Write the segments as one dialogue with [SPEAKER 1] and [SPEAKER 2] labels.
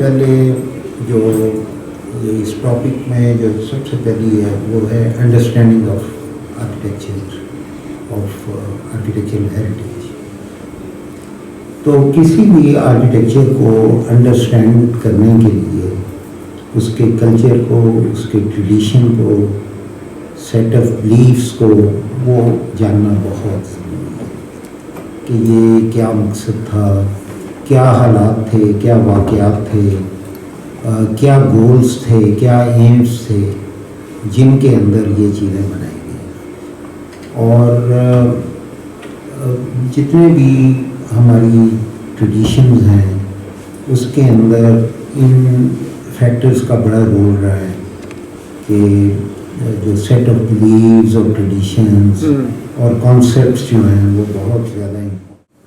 [SPEAKER 1] پہلے جو یہ اس ٹاپک میں جو سب سے پہلی ہے وہ ہے انڈرسٹینڈنگ آف آرکیٹیکچرل ہیریٹیج. تو کسی بھی آرکیٹیکچر کو انڈرسٹینڈ کرنے کے لیے اس کے کلچر کو، اس کے ٹریڈیشن کو، سیٹ آف بلیفس کو وہ جاننا بہت ضروری ہے کہ یہ کیا مقصد تھا، کیا حالات تھے، کیا واقعات تھے، کیا گولز تھے، کیا ایمز تھے جن کے اندر یہ چیزیں بنائی گئی. اور جتنے بھی ہماری ٹریڈیشنز ہیں اس کے اندر ان فیکٹرز کا بڑا رول رہا ہے کہ جو سیٹ آف بلیوز اور ٹریڈیشنز اور کانسیپٹس جو ہیں وہ بہت زیادہ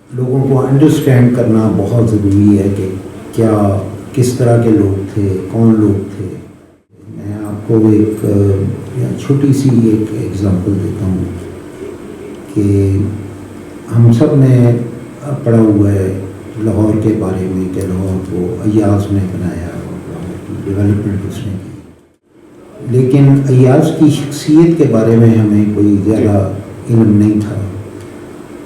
[SPEAKER 1] لوگوں کو انڈرسٹینڈ کرنا بہت ضروری ہے کہ کیا کس طرح کے لوگ تھے، کون لوگ تھے. میں آپ کو ایک چھوٹی سی ایک ایگزامپل دیتا ہوں کہ ہم سب نے پڑھا ہوا ہے لاہور کے بارے میں کہ لاہور کو ایاز نے بنایا اور لاہور کی ڈیولپمنٹ اس نے کی، لیکن ایاز کی شخصیت کے بارے میں ہمیں کوئی زیادہ علم نہیں تھا.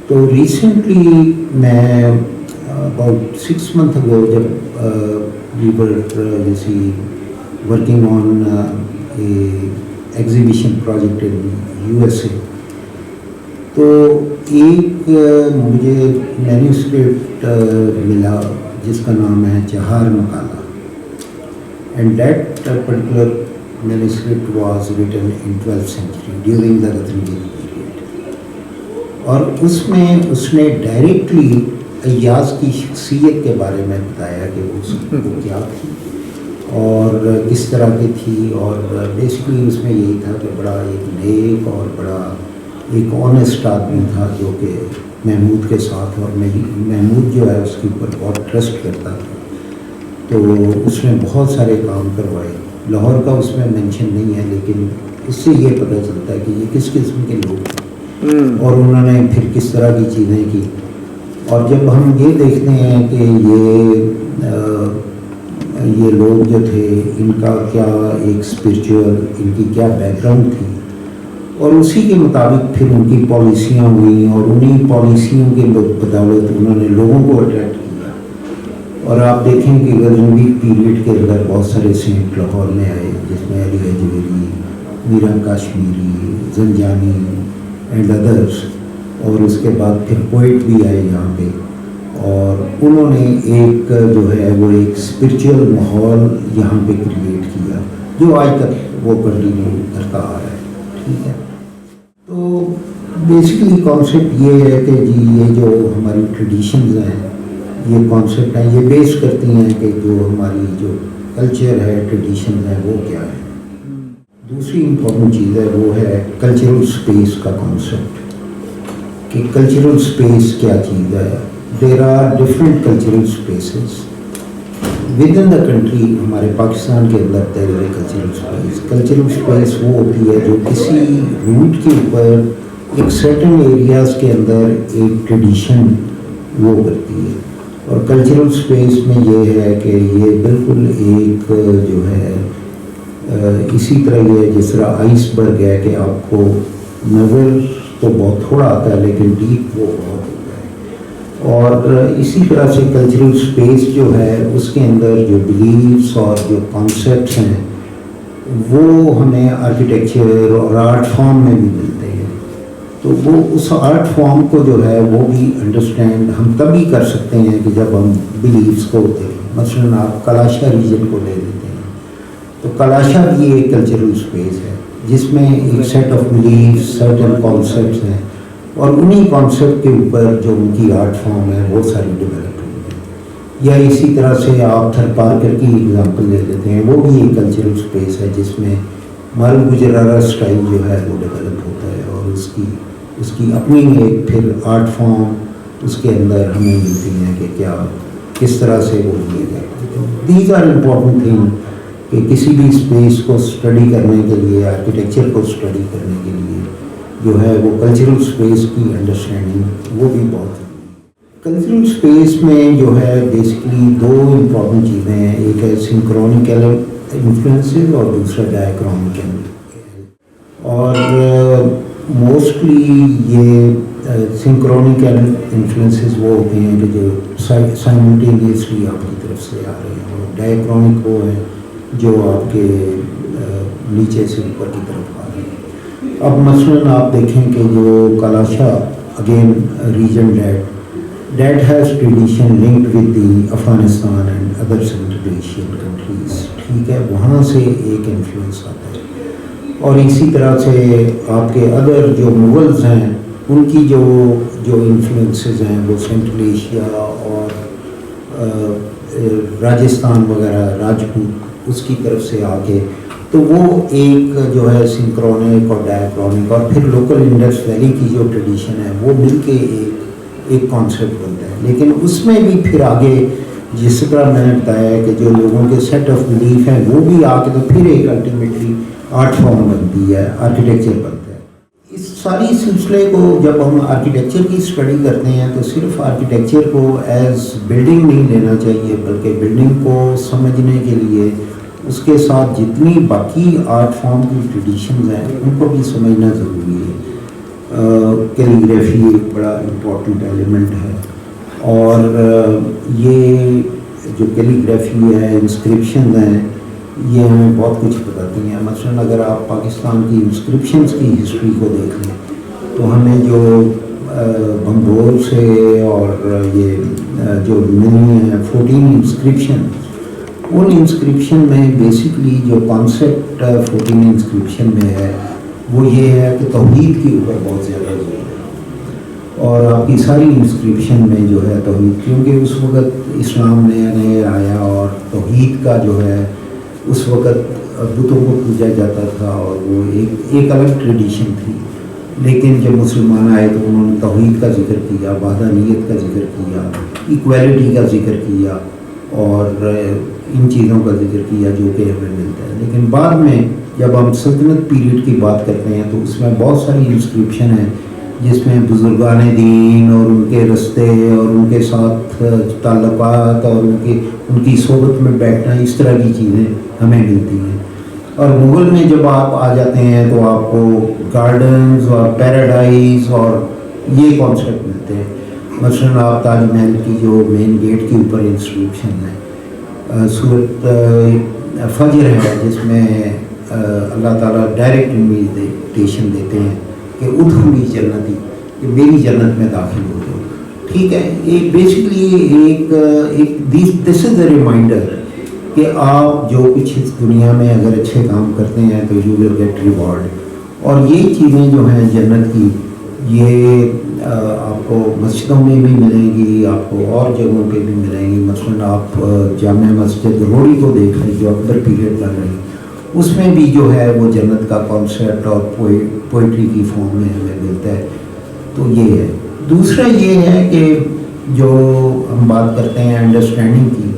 [SPEAKER 1] تو ریسنٹلی میں اباؤٹ 6 months ago جب we were working on a exhibition project in USA، تو ایک مجھے مینیوسکرپٹ ملا جس کا نام ہے چہار مقالہ، and that particular manuscript was written in 12th century during the Ratnagiri period. اور اس میں اس نے ڈائریکٹلی ایاز کی شخصیت کے بارے میں بتایا کہ وہ کیا تھی اور کس طرح کی تھی، اور بیسکلی اس میں یہی تھا کہ بڑا ایک نیک اور بڑا ایک آنیسٹ آدمی تھا جو کہ محمود کے ساتھ، اور محمود جو ہے اس کے اوپر بہت ٹرسٹ کرتا تھا. تو اس نے بہت سارے کام کروائے. لاہور کا اس میں مینشن نہیں ہے، لیکن اس سے یہ پتہ چلتا ہے کہ یہ کس قسم کے لوگ تھے اور انہوں نے پھر کس طرح کی چیزیں کی. اور جب ہم یہ دیکھتے ہیں کہ یہ لوگ جو تھے ان کا کیا ایک اسپریچول، ان کی کیا بیک گراؤنڈ تھی، اور اسی کے مطابق پھر ان کی پالیسیاں ہوئیں، اور انہیں پالیسیوں کے بدولت انہوں نے لوگوں کو اٹریکٹ کیا. اور آپ دیکھیں کہ غزنوی پیریڈ کے اندر بہت سارے سینٹ لاہور میں آئے، جس میں علی حجویری، میرا کاشمیری، زنجانی اینڈ ادرس، اور اس کے بعد پھر پوئٹ بھی آئے یہاں پہ، اور انہوں نے ایک جو ہے وہ ایک اسپریچول ماحول یہاں پہ کریٹ کیا جو آج تک وہ کنٹینیو کرتا آ رہا ہے. ٹھیک ہے، تو بیسکلی کانسیپٹ یہ ہے کہ جی یہ جو ہماری ٹریڈیشنز ہیں، یہ کانسیپٹ ہیں، یہ بیس کرتی ہیں کہ جو ہماری جو کلچر ہے، ٹریڈیشن ہے، وہ کیا ہے. دوسری امپورٹنٹ چیز ہے وہ ہے کلچرل اسپیس کا کانسیپٹ، کہ کلچرل اسپیس کیا چیز ہے. There are different cultural spaces within the country. ہمارے پاکستان کے اندر there is a cultural space. Cultural space وہ ہوتی ہے جو کسی روٹ کے اوپر ایک سرٹن ایریاز کے اندر ایک ٹریڈیشن وہ کرتی ہے. اور کلچرل اسپیس میں یہ ہے کہ یہ بالکل ایک جو ہے اسی طرح یہ جس طرح آئس برگ ہے کہ آپ کو نظر تو بہت تھوڑا آتا ہے لیکن ڈیپ وہ بہت ہوتا ہے. اور اسی طرح سے کلچرل اسپیس جو ہے اس کے اندر جو بلیفس اور جو کانسیپٹس ہیں وہ ہمیں آرکیٹیکچر اور آرٹ فارم میں بھی ملتے ہیں. تو وہ اس آرٹ فارم کو جو ہے وہ بھی انڈرسٹینڈ ہم تبھی کر سکتے ہیں کہ جب ہم بلیفس کو دیکھیں. مثلاً آپ کلاشا ریجن کو لے لیتے ہیں، تو کلاشا بھی ایک کلچرل اسپیس ہے جس میں ایک set of beliefs, certain concepts ہیں، اور انہی کانسیپٹ کے اوپر جو ان کی آرٹ فارم ہے وہ ساری ڈیولپ ہوئی ہے. یا اسی طرح سے آپ تھر پارکر کی ایگزامپل لے لیتے ہیں، وہ بھی ایک کلچرل اسپیس ہے جس میں مارو گجرارا اسٹائل جو ہے وہ ڈیولپ ہوتا ہے، اور اس کی اپنی ایک پھر آرٹ فارم اس کے اندر ہمیں ملتی ہیں کہ کیا کس طرح سے وہ کیے گئے. دیز آر امپورٹنٹ تھنگ کہ کسی بھی اسپیس کو اسٹڈی کرنے کے لیے، آرکیٹیکچر کو اسٹڈی کرنے کے لیے جو ہے وہ کلچرل اسپیس کی انڈرسٹینڈنگ وہ بھی بہت ضروری ہے. کلچرل اسپیس میں جو ہے بیسکلی دو امپورٹنٹ چیزیں ہیں، ایک ہے سنکرونیکل انفلوئنسز اور دوسرا ڈائیکرونیکل. اور موسٹلی یہ سنکرونیکل انفلوئنسز وہ ہوتے ہیں کہ جو سائملٹینیسلی آپ کی طرف سے آ رہے ہیں، اور ڈائیکرونک وہ ہیں جو آپ کے نیچے سے اوپر کی طرف آ رہے ہیں. اب مثلاً آپ دیکھیں کہ جو Kalasha again region that has tradition linked with the Afghanistan and other Central Asian countries. ٹھیک ہے، وہاں سے ایک انفلوئنس آتا ہے. اور اسی طرح سے آپ کے ادر جو مغلز ہیں ان کی جو انفلوئنسز ہیں وہ سینٹرل ایشیا اور راجستھان وغیرہ راجپوت اس کی طرف سے آ کے، تو وہ ایک جو ہے سنکرونک اور ڈائیکرونک اور پھر لوکل انڈس ویلی کی جو ٹریڈیشن ہے وہ مل کے ایک کانسیپٹ بنتا ہے. لیکن اس میں بھی پھر آگے جس طرح میں نے بتایا کہ جو لوگوں کے سیٹ آف بلیف ہیں وہ بھی آ کے تو پھر ایک الٹیمیٹلی آرٹ فارم بنتی ہے، آرکیٹیکچر بنتا ہے. اس ساری سلسلے کو جب ہم آرکیٹیکچر کی اسٹڈی کرتے ہیں تو صرف آرکیٹیکچر کو ایز بلڈنگ نہیں لینا چاہیے، بلکہ بلڈنگ کو سمجھنے کے لیے اس کے ساتھ جتنی باقی آرٹ فارم کی ٹریڈیشنز ہیں ان کو بھی سمجھنا ضروری ہے. کیلیگرافی ایک بڑا امپورٹنٹ ایلیمنٹ ہے، اور یہ جو کیلیگرافی ہے، انسکرپشنز ہیں، یہ ہمیں بہت کچھ بتاتی ہیں. مثلاً اگر آپ پاکستان کی انسکرپشنز کی ہسٹری کو دیکھ لیں تو ہمیں جو بنگور سے اور یہ جو ملی ہیں 14 انسکرپشن، ان انسکرپشن میں بیسکلی جو کانسیپٹ 14 انسکرپشن میں ہے وہ یہ ہے کہ توحید کے اوپر بہت زیادہ زور ہے. اور آپ کی ساری انسکرپشن میں جو ہے توحید، کیونکہ اس وقت اسلام نیا آیا اور توحید کا جو ہے اس وقت بتوں کو پوجا جاتا تھا اور وہ ایک الگ ٹریڈیشن تھی. لیکن جب مسلمان آئے تو انہوں نے توحید کا ذکر کیا، وحدانیت کا ذکر کیا، ایکویلٹی کا ذکر کیا اور ان چیزوں کا ذکر کیا جو کہ ہمیں ملتا ہے. لیکن بعد میں جب ہم سلطنت پیریڈ کی بات کرتے ہیں تو اس میں بہت ساری انسکرپشن ہیں جس میں بزرگان دین اور ان کے رستے اور ان کے ساتھ تعلقات اور ان کی صحبت میں بیٹھنا، اس طرح کی چیزیں ہمیں ملتی ہیں. اور مغل میں جب آپ آ جاتے ہیں تو آپ کو گارڈنز اور پیراڈائز اور یہ کانسیپٹ ملتے ہیں. مثلاً آپ تاج محل کی جو مین گیٹ کے اوپر انسکرپشن ہے، سورت فجر ہے جس میں اللہ تعالیٰ ڈائریکٹ انویٹیشن دیتے ہیں کہ ادخلی جنتی، کہ میری جنت میں داخل ہو جاؤ. ٹھیک ہے، ایک basically this is a reminder کہ آپ جو کچھ اس دنیا میں اگر اچھے کام کرتے ہیں تو یو ول گیٹ ریوارڈ. اور یہ چیزیں جو ہیں جنت کی، یہ آپ کو مسجدوں میں بھی ملیں گی، آپ کو اور جگہوں پہ بھی ملیں گی. مثلاً آپ جامع مسجد روڑی کو دیکھ لیں جو اکبر پیریڈ بن رہی، اس میں بھی جو ہے وہ جنت کا کانسیپٹ اور پوئٹری کی فارم میں ہمیں ملتا ہے. تو یہ ہے. دوسرا یہ ہے کہ جو ہم بات کرتے ہیں انڈرسٹینڈنگ کی،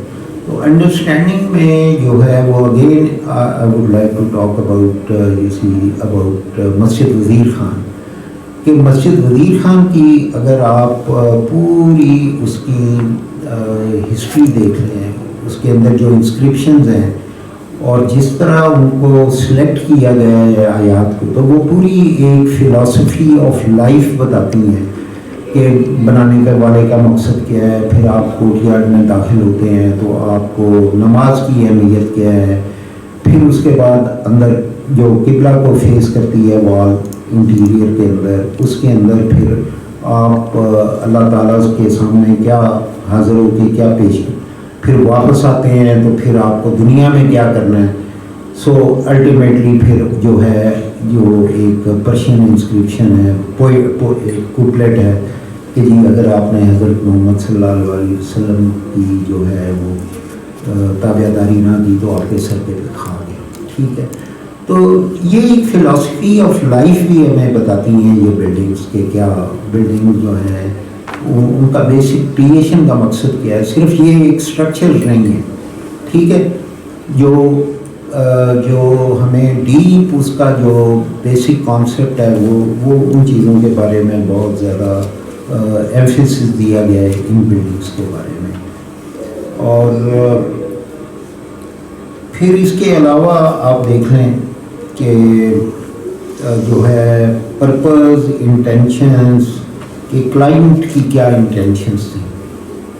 [SPEAKER 1] تو انڈرسٹینڈنگ میں جو ہے وہ again I would like to talk about Masjid Wazir Khan. کہ مسجد وزیر خان کی اگر آپ پوری اس کی ہسٹری دیکھ لیں، اس کے اندر جو انسکرپشنز ہیں اور جس طرح ان کو سلیکٹ کیا گیا ہے آیات کو، تو وہ پوری ایک فلاسفی آف لائف بتاتی ہیں کہ بنانے کے والے کا مقصد کیا ہے. پھر آپ کورٹ یارڈ میں داخل ہوتے ہیں تو آپ کو نماز کی اہمیت کیا ہے. پھر اس کے بعد اندر جو قبلہ کو فیس کرتی ہے وال انٹیریئر کے اندر، اس کے اندر پھر آپ اللہ تعالیٰ کے سامنے کیا حاضر ہو کے کیا پیش، پھر واپس آتے ہیں تو پھر آپ کو دنیا میں کیا کرنا ہے. سو الٹیمیٹلی پھر جو ہے جو ایک پرشین انسکرپشن ہے، کوپلیٹ ہے کہ جی اگر آپ نے حضرت محمد صلی اللہ علیہ وسلم کی جو ہے وہ تابع داری نہ کی تو آپ کے سر پہ کھا گیا. ٹھیک ہے، تو یہ ایک فلاسفی آف لائف بھی ہمیں بتاتی ہیں یہ بلڈنگس کے کیا بلڈنگ جو ہے ان کا بیسک کریشن کا مقصد کیا ہے. صرف یہ ایک اسٹرکچر نہیں ہے. ٹھیک ہے، جو ہمیں ڈیپ اس کا جو بیسک کانسیپٹ ہے وہ ان چیزوں کے بارے میں بہت زیادہ ایمفیسس دیا گیا ہے ان بلڈنگس کے بارے میں. اور پھر اس کے علاوہ آپ دیکھ لیں کہ جو ہے پرپز انٹینشنس کہ کلائنٹ کی کیا انٹینشنس تھیں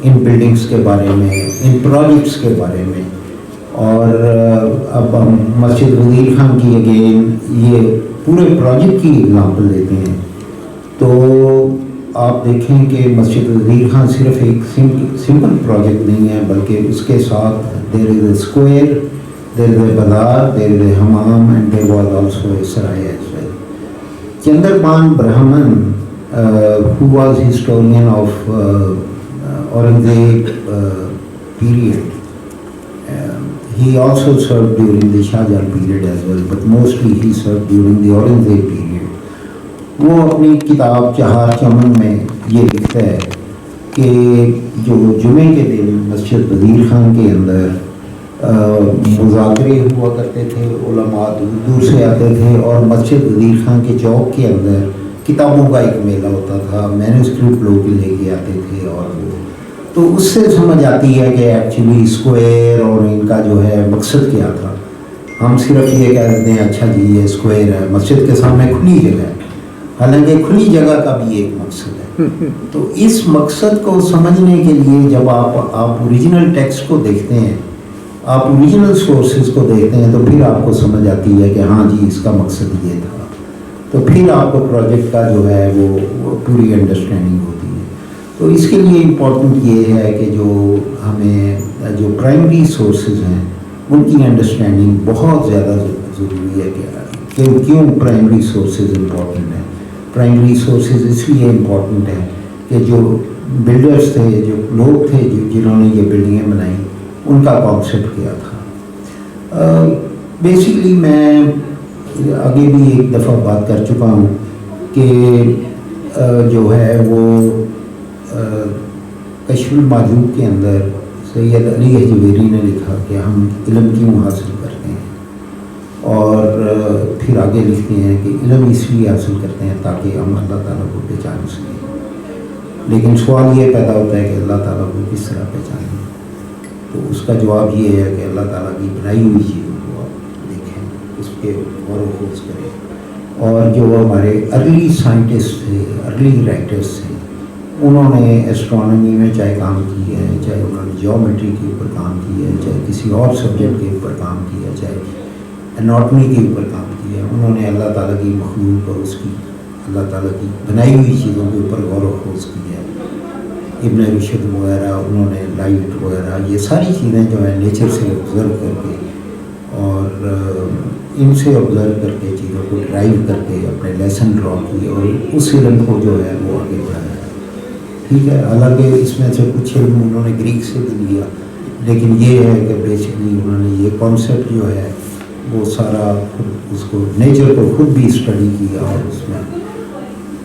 [SPEAKER 1] ان بلڈنگس کے بارے میں, ان پروجیکٹس کے بارے میں. اور اب ہم مسجد وزیر خان کی اگین یہ پورے پروجیکٹ کی اگزامپل لیتے ہیں تو آپ دیکھیں کہ مسجد وزیر خان صرف ایک سمپل پروجیکٹ نہیں ہے بلکہ اس کے ساتھ دیر is a square, there is اے بازار, دیر is a hammam and there was also a sarai as well. Chandar Bhan Brahman who was historian of Aurangzeb period. He also served during the Shah Jahan period as well, but mostly he served during the Aurangzeb period. وہ اپنی کتاب چہار چمن میں یہ لکھتا ہے کہ جو جمعے کے دن مسجد وزیر خان کے اندر مذاکرے ہوا کرتے تھے, علماء دور دور سے آتے تھے اور مسجد وزیر خان کے چوک کے اندر کتابوں کا ایک میلہ ہوتا تھا, مینوسکرپٹ لوگ لے کے آتے تھے. اور وہ تو اس سے سمجھ آتی ہے کہ ایکچولی اسکوائر اور ان کا جو ہے مقصد کیا تھا. ہم صرف یہ کہہ دیتے ہیں اچھا جی یہ اسکوائر ہے, مسجد کے سامنے کھلی جگہ ہے, حالانکہ کھلی جگہ کا بھی ایک مقصد ہے. تو اس مقصد کو سمجھنے کے لیے جب آپ اوریجنل ٹیکسٹ کو دیکھتے ہیں, آپ اوریجنل سورسز کو دیکھتے ہیں تو پھر آپ کو سمجھ آتی ہے کہ ہاں جی اس کا مقصد یہ تھا. تو پھر آپ کو پروجیکٹ کا جو ہے وہ پوری انڈرسٹینڈنگ ہوتی ہے. تو اس کے لیے امپورٹنٹ یہ ہے کہ جو ہمیں جو پرائمری سورسز ہیں ان کی انڈرسٹینڈنگ بہت زیادہ ضروری ہے. کہ کیوں پرائمری سورسز امپورٹنٹ ہیں؟ پرائمری سورسز اس لیے امپورٹنٹ ہیں کہ جو بلڈرز تھے, جو لوگ تھے جنہوں نے یہ بلڈنگیں بنائیں, ان کا کانسیپٹ کیا تھا. بیسکلی میں آگے بھی ایک دفعہ بات کر چکا ہوں کہ جو ہے وہ کشف المعجوب کے اندر سید علی حجویری نے لکھا کہ ہم علم کیوں حاصل کرتے ہیں, اور پھر آگے لکھتے ہیں کہ علم اس لیے حاصل کرتے ہیں تاکہ ہم اللہ تعالیٰ کو پہچان سکیں. لیکن سوال یہ پیدا ہوتا ہے کہ اللہ تعالیٰ کو کس طرح پہچانیں؟ تو اس کا جواب یہ ہے کہ اللہ تعالیٰ کی بنائی ہوئی چیزوں کو آپ دیکھیں, اس کے غور و خوض کریں. اور جو ہمارے ارلی سائنٹسٹ تھے, ارلی رائٹرس تھے, انہوں نے ایسٹرانومی میں چاہے کام کیا ہے, چاہے انہوں نے جیومیٹری کے اوپر کام کیا ہے, چاہے کسی اور سبجیکٹ کے اوپر کام کیا ہے, چاہے اناٹمی کے اوپر کام کیا ہے, انہوں نے اللہ تعالیٰ کی مخلوق اور اس کی اللہ تعالیٰ کی بنائی ہوئی چیزوں کے اوپر غور و خوض کیا ہے. ابن رشد وغیرہ, انہوں نے لائٹ وغیرہ, یہ ساری چیزیں جو ہیں نیچر سے آبزرو کر کے اور ان سے آبزرو کر کے چیزوں کو ڈرائیو کر کے اپنے لیسن ڈرا کیے اور اس علم کو جو ہے وہ آگے بڑھایا. ٹھیک ہے, حالانکہ اس میں سے کچھ علم انہوں نے گریک سے بھی لیا, لیکن یہ ہے کہ بیسکلی انہوں نے یہ کانسیپٹ جو ہے وہ سارا خود اس کو نیچر کو خود بھی اسٹڈی کیا. اور اس میں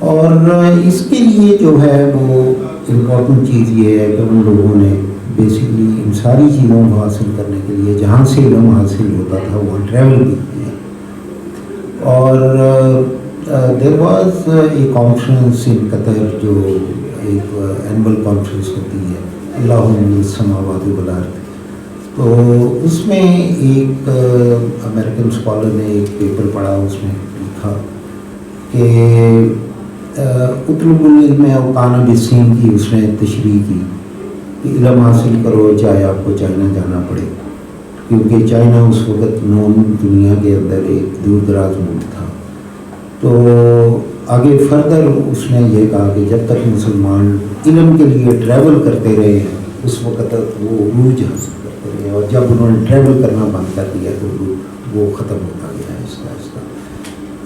[SPEAKER 1] اور اس کے لیے جو ہے وہ امپورٹنٹ چیز یہ ہے کہ ان لوگوں نے بیسکلی ان ساری چیزوں کو حاصل کرنے کے لیے جہاں سے علم حاصل ہوتا تھا وہاں ٹریول بھی کیا. اور there was a conference in قطر جو ایک اینول کانفرنس ہوتی ہے, اللہ من السماوات والارض. تو اس میں ایک امریکن اسکالر نے ایک پیپر پڑھا, اس میں لکھا کہ اطلب العلم اوقان بالسین کی اس نے تشریح کی کہ علم حاصل کرو چاہے آپ کو چائنا جانا پڑے, کیونکہ چائنا اس وقت نون دنیا کے اندر ایک دور دراز ملک تھا. تو آگے فردر اس نے یہ کہا کہ جب تک مسلمان علم کے لیے ٹریول کرتے رہے ہیں اس وقت تک وہ عروج حاصل کرتے رہے, اور جب انہوں نے ٹریول کرنا بند کر دیا تو وہ ختم ہوتا گیا آہستہ آہستہ.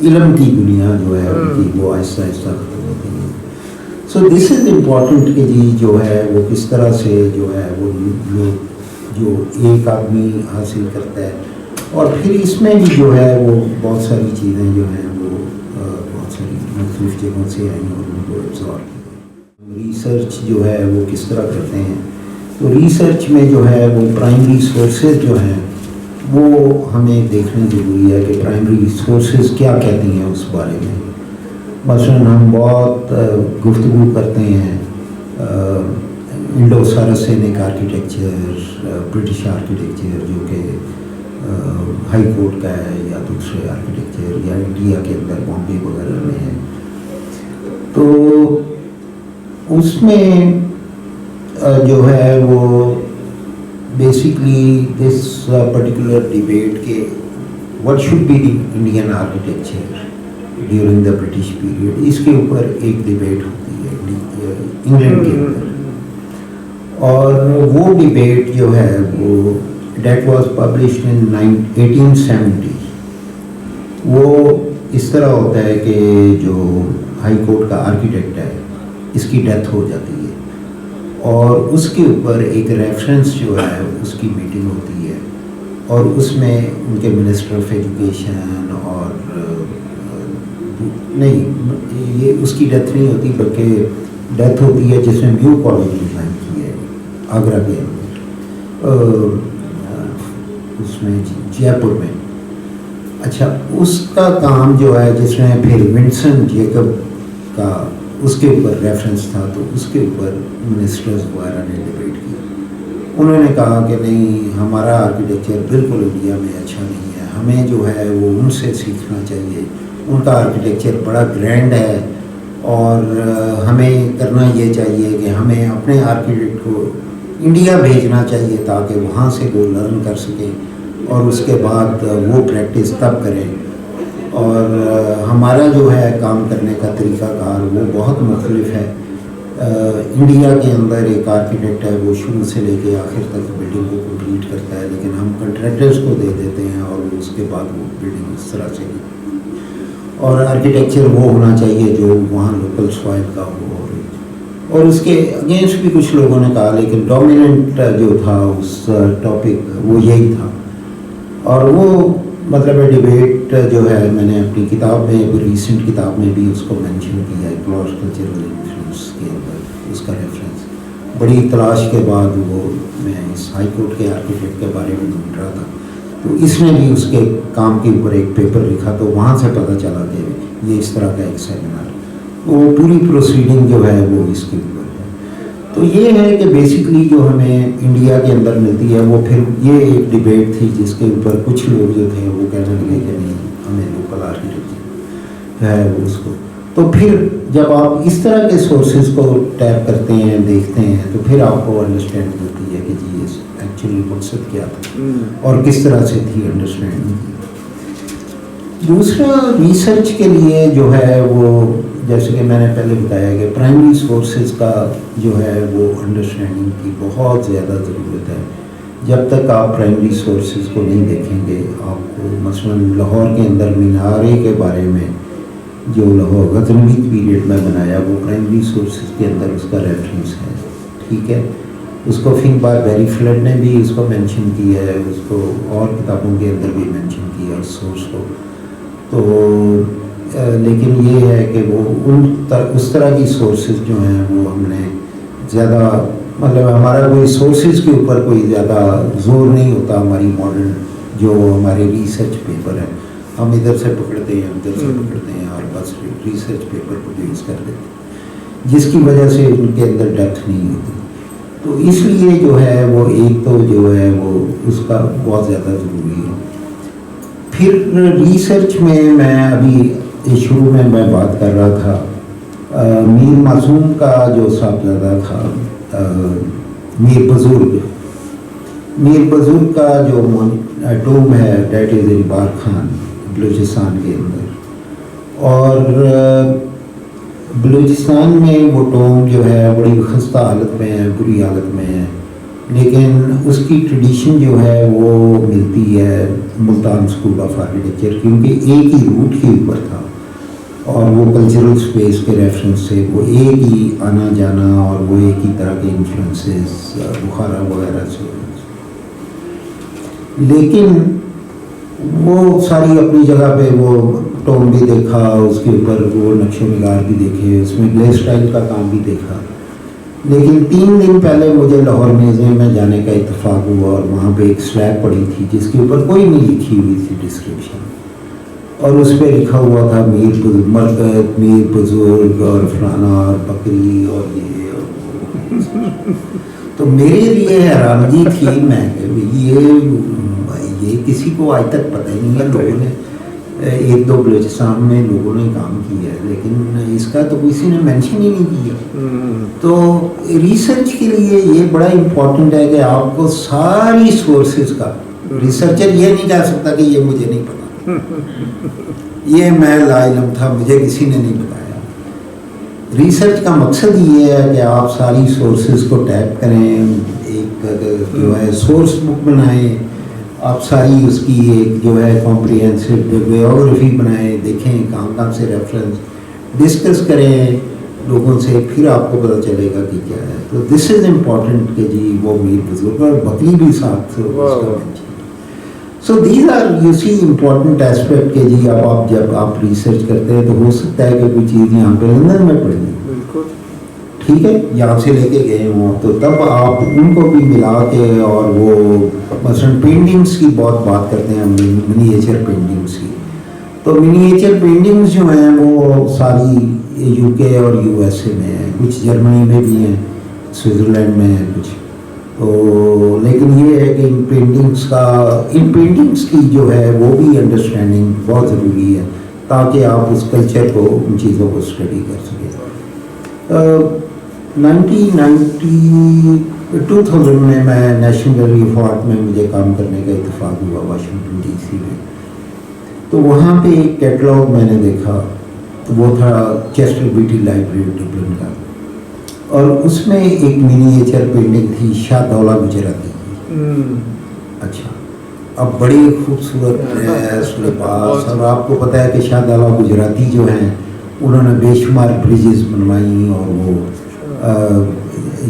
[SPEAKER 1] علم کی دنیا جو ہے ان کی وہ آہستہ آہستہ ختم ہوتی ہے. سو دس از امپورٹنٹ کہ جی جو ہے وہ کس طرح سے جو ہے وہ لوگ جو ایک آدمی حاصل کرتا ہے, اور پھر اس میں بھی جو ہے وہ بہت ساری چیزیں جو ہیں وہ بہت ساری مختلف جگہوں سے آئیں اور ان کو ایبزارب کی. ریسرچ جو ہے وہ کس طرح کرتے ہیں, تو ریسرچ میں جو ہے وہ پرائمری سورسز جو ہیں وہ ہمیں دیکھنا ضروری ہے کہ پرائمری سورسز کیا کہتی ہیں اس بارے میں. مثلاً ہم بہت گفتگو کرتے ہیں انڈو سارسینک آرکیٹیکچر، برٹش آرکیٹیکچر جو کہ ہائی کورٹ کا ہے، یا دوسرے آرکیٹیکچر یا انڈیا کے اندر بامبے وغیرہ میں ہے. تو اس میں جو ہے وہ بیسکلی دس پرٹیکولر ڈیبیٹ کہ what should be the Indian architecture during the British period، اس کے اوپر ایک ڈیبیٹ ہوتی ہے انگلینڈ کے اندر. اور وہ ڈیبیٹ جو ہے وہ that was published in 1870. وہ اس طرح ہوتا ہے کہ جو ہائی کورٹ کا آرکیٹیکٹ ہے اس کی ڈیتھ ہو جاتی ہے، اور اس کے اوپر ایک ریفرنس جو ہے اس کی میٹنگ ہوتی ہے، اور اس میں ان کے منسٹر آف ایجوکیشن اور نہیں، یہ اس کی ڈیتھ نہیں ہوتی بلکہ ڈیتھ ہوتی ہے جس میں نیو کالج ڈیزائن کی ہے آگرہ کے اندر، اس میں جے پور میں. اچھا، اس کا کام جو ہے جس میں پھر ونسن جیکب کا اس کے اوپر ریفرنس تھا، تو اس کے اوپر منسٹرز وغیرہ نے ڈیبیٹ کی. انہوں نے کہا کہ نہیں، ہمارا آرکیٹیکچر بالکل انڈیا میں اچھا نہیں ہے، ہمیں جو ہے وہ ان سے سیکھنا چاہیے، ان کا آرکیٹیکچر بڑا گرینڈ ہے، اور ہمیں کرنا یہ چاہیے کہ ہمیں اپنے آرکیٹیکٹ کو انڈیا بھیجنا چاہیے تاکہ وہاں سے وہ لرن کر سکیں اور اس کے بعد وہ پریکٹس تب کریں. اور ہمارا جو ہے کام کرنے کا طریقہ کار وہ بہت مختلف ہے. انڈیا کے اندر ایک آرکیٹیکٹ ہے، وہ شروع سے لے کے آخر تک بلڈنگ کو کمپلیٹ کرتا ہے، لیکن ہم کنٹریکٹرز کو دے دیتے ہیں اور اس کے بعد وہ بلڈنگ اس طرح سے. اور آرکیٹیکچر وہ ہونا چاہیے جو وہاں لوکل سوائل کا ہو. اور اس کے اگینسٹ بھی کچھ لوگوں نے کہا، لیکن ڈومیننٹ جو تھا اس ٹاپک وہ یہی تھا. اور وہ مطلب ڈیبیٹ جو ہے میں نے اپنی کتاب میں، ریسنٹ کتاب میں بھی اس کو مینشن کیا ہے، کلاس کلچرل انفلوئنس کے اندر اس کا ریفرنس. بڑی تلاش کے بعد وہ میں اس ہائی کورٹ کے آرکیٹیکٹ کے بارے میں ڈھونڈ رہا تھا، تو اس نے بھی اس کے کام کے اوپر ایک پیپر لکھا، تو وہاں سے پتہ چلا کہ یہ اس طرح کا ایک سیمینار، وہ پوری پروسیڈنگ جو ہے وہ اس کے اوپر ہے. تو یہ ہے کہ بیسکلی جو ہمیں انڈیا کے اندر ملتی ہے وہ پھر یہ ایک ڈیبیٹ تھی جس کے اوپر کچھ لوگ جو تھے وہ کہنے لگے کہ نہیں، ہمیں لوکل آرکیٹیکچر ہے وہ اس کو. تو پھر جب آپ اس طرح کے سورسز کو ٹیپ کرتے ہیں، دیکھتے ہیں، تو پھر آپ کو انڈرسٹینڈ ہوتی ہے کہ جی ایکچولی مقصد کیا تھا اور کس طرح سے تھی انڈرسٹینڈنگ کی. دوسرا ریسرچ کے لیے جو ہے وہ جیسے کہ میں نے پہلے بتایا کہ پرائمری سورسز کا جو ہے وہ انڈرسٹینڈنگ کی بہت زیادہ ضرورت ہے. جب تک آپ پرائمری سورسز کو نہیں دیکھیں گے، آپ کو مثلاً لاہور کے اندر مینارے کے بارے میں جو لاہور غزنوی پیریڈ میں بنایا، وہ پرائمری سورسز کے اندر اس کا ریفرنس ہے، ٹھیک ہے. اس کو فنک بار بیری فلڈ نے بھی اس کو مینشن کیا ہے، اس کو اور کتابوں کے اندر بھی مینشن کیا اس سورس کو. تو لیکن یہ ہے کہ وہ اس طرح کی سورسز جو ہیں وہ ہم نے زیادہ مطلب ہمارا کوئی سورسز کے اوپر کوئی زیادہ زور نہیں ہوتا. ہماری ماڈرن جو ہمارے ریسرچ پیپر ہیں، ہم ادھر سے پکڑتے ہیں ادھر سے پکڑتے ہیں اور بس ریسرچ پیپر پروڈیوس کر دیتے ہیں، جس کی وجہ سے ان کے اندر ڈیپتھ نہیں ہوتی. تو اس لیے جو ہے وہ ایک تو جو ہے وہ اس کا بہت زیادہ ضروری ہے. پھر ریسرچ میں ابھی شروع میں بات کر رہا تھا میر معصوم کا جو صاحبزادہ تھا میر بزرگ کا جو ٹوم ہے دیٹ از بار خان بلوچستان کے اندر. اور بلوچستان میں وہ ٹوم جو ہے بڑی خستہ حالت میں ہے، بری حالت میں ہے، لیکن اس کی ٹریڈیشن جو ہے وہ ملتی ہے ملتان اسکول آف آرکیٹیکچر، کیونکہ ایک ہی روٹ کے اوپر تھا اور وہ کلچرل اسپیس کے ریفرنس سے وہ ایک ہی آنا جانا اور وہ ایک ہی طرح کے انفلوئنسز بخارا وغیرہ سے. لیکن وہ ساری اپنی جگہ پہ وہ ٹوم بھی دیکھا، اس کے اوپر وہ نقش و نگار بھی دیکھے، اس میں گلے اسٹائل کا کام بھی دیکھا. لیکن 3 دن پہلے مجھے لاہور میوزیم میں جانے کا اتفاق ہوا اور وہاں پہ ایک سلیب پڑی تھی جس کے اوپر کوئی نہیں لکھی ہوئی تھی ڈسکرپشن. اور اس پہ لکھا ہوا تھا مرد میر بزرگ اور فلانا اور بکری اور یہ تو میرے لیے حیرانگی تھی میں یہ کسی کو آج تک پتہ ہی نہیں ہے. لوگوں نے ایک دو بلوچستان میں لوگوں نے کام کیا ہے لیکن اس کا تو کسی نے مینشن ہی نہیں کیا. تو ریسرچ کے لیے یہ بڑا امپورٹنٹ ہے کہ آپ کو ساری سورسز کا, ریسرچر یہ نہیں کہہ سکتا کہ یہ مجھے نہیں پتا, یہ میں لا علم تھا, مجھے کسی نے نہیں بتایا. ریسرچ کا مقصد یہ ہے کہ آپ ساری سورسز کو ٹیپ کریں, ایک جو ہے سورس بک بنائیں, آپ ساری اس کی ایک جو ہے کمپریہنسو بایوگرافی بنائیں, دیکھیں کہاں سے ریفرنس ڈسکس کریں لوگوں سے, پھر آپ کو پتہ چلے گا کہ کیا ہے. تو دس از امپورٹنٹ کہ جی وہ میر بزرگ اور بکری بھی ساتھ so these are you see important aspect کہ جی اب آپ جب آپ ریسرچ کرتے ہیں تو ہو سکتا ہے کہ کوئی چیز یہاں پہ لندن میں پڑ جائے,
[SPEAKER 2] بالکل
[SPEAKER 1] ٹھیک ہے, یہاں سے لے کے گئے ہوں تو تب آپ ان کو بھی ملا کے, اور وہ مثلاً پینٹنگس کی بہت بات کرتے ہیں, منیچر پینٹنگس کی. تو منیچر پینٹنگس جو ہیں وہ ساری یو کے اور یو ایس اے میں ہیں, کچھ جرمنی میں بھی ہیں, سوئٹزرلینڈ میں ہیں کچھ. تو لیکن یہ ہے کہ ان پینٹنگس کی جو ہے وہ بھی انڈرسٹینڈنگ بہت ضروری ہے تاکہ آپ اس کلچر کو, ان چیزوں کو اسٹڈی کر سکیں. 2000 میں نیشنل گیلری آف آرٹ میں مجھے کام کرنے کا اتفاق ہوا واشنگٹن ڈی سی میں. تو وہاں پہ ایک کیٹلاگ میں نے دیکھا, وہ تھا چیسٹر بیٹی لائبریری ڈبلن کا, اور اس میں ایک منیچر پینٹنگ تھی شاہ دولا گجراتی کی. اچھا, اب بڑی خوبصورت لباس, اور آپ کو پتہ ہے کہ شاہ دولا گجراتی جو ہیں انہوں نے بے شمار بریجز بنوائیں, اور وہ